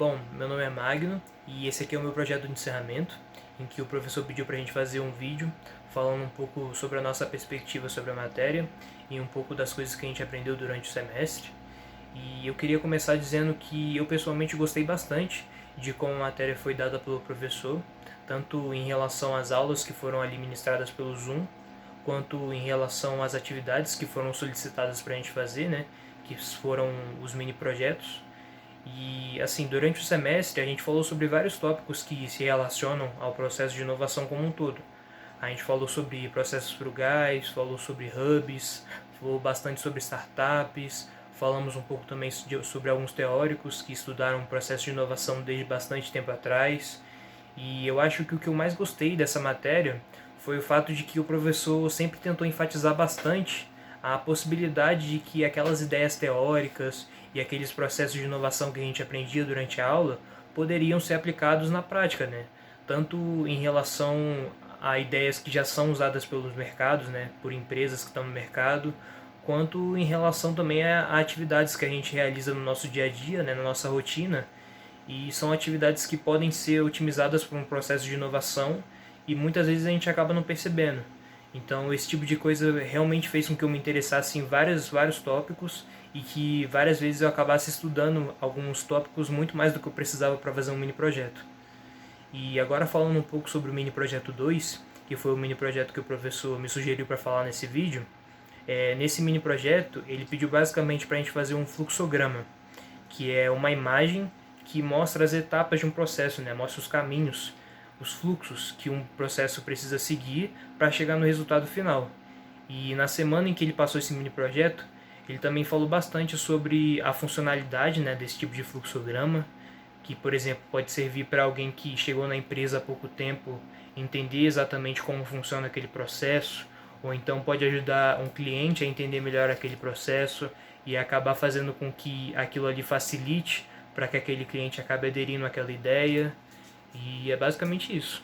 Bom, meu nome é Magno e esse aqui é o meu projeto de encerramento, em que o professor pediu para a gente fazer um vídeo falando um pouco sobre a nossa perspectiva sobre a matéria e um pouco das coisas que a gente aprendeu durante o semestre. E eu queria começar dizendo que eu pessoalmente gostei bastante de como a matéria foi dada pelo professor, tanto em relação às aulas que foram ali ministradas pelo Zoom, quanto em relação às atividades que foram solicitadas para a gente fazer, né, que foram os mini projetos. E assim, durante o semestre a gente falou sobre vários tópicos que se relacionam ao processo de inovação como um todo. A gente falou sobre processos frugais, falou sobre hubs, falou bastante sobre startups, falamos um pouco também sobre alguns teóricos que estudaram o processo de inovação desde bastante tempo atrás. E eu acho que o que eu mais gostei dessa matéria foi o fato de que o professor sempre tentou enfatizar bastante a possibilidade de que aquelas ideias teóricas e aqueles processos de inovação que a gente aprendia durante a aula poderiam ser aplicados na prática, né? Tanto em relação a ideias que já são usadas pelos mercados, né, por empresas que estão no mercado, quanto em relação também a atividades que a gente realiza no nosso dia a dia, né, na nossa rotina, e são atividades que podem ser otimizadas por um processo de inovação e muitas vezes a gente acaba não percebendo. Então esse tipo de coisa realmente fez com que eu me interessasse em vários tópicos e que várias vezes eu acabasse estudando alguns tópicos muito mais do que eu precisava para fazer um mini projeto. E agora falando um pouco sobre o mini projeto 2, que foi o mini projeto que o professor me sugeriu para falar nesse vídeo, nesse mini projeto ele pediu basicamente para a gente fazer um fluxograma, que é uma imagem que mostra as etapas de um processo, né? Mostra os caminhos, os fluxos que um processo precisa seguir para chegar no resultado final. E na semana em que ele passou esse mini projeto, ele também falou bastante sobre a funcionalidade, né, desse tipo de fluxograma, que, por exemplo, pode servir para alguém que chegou na empresa há pouco tempo entender exatamente como funciona aquele processo, ou então pode ajudar um cliente a entender melhor aquele processo e acabar fazendo com que aquilo ali facilite para que aquele cliente acabe aderindo àquela ideia. E é basicamente isso.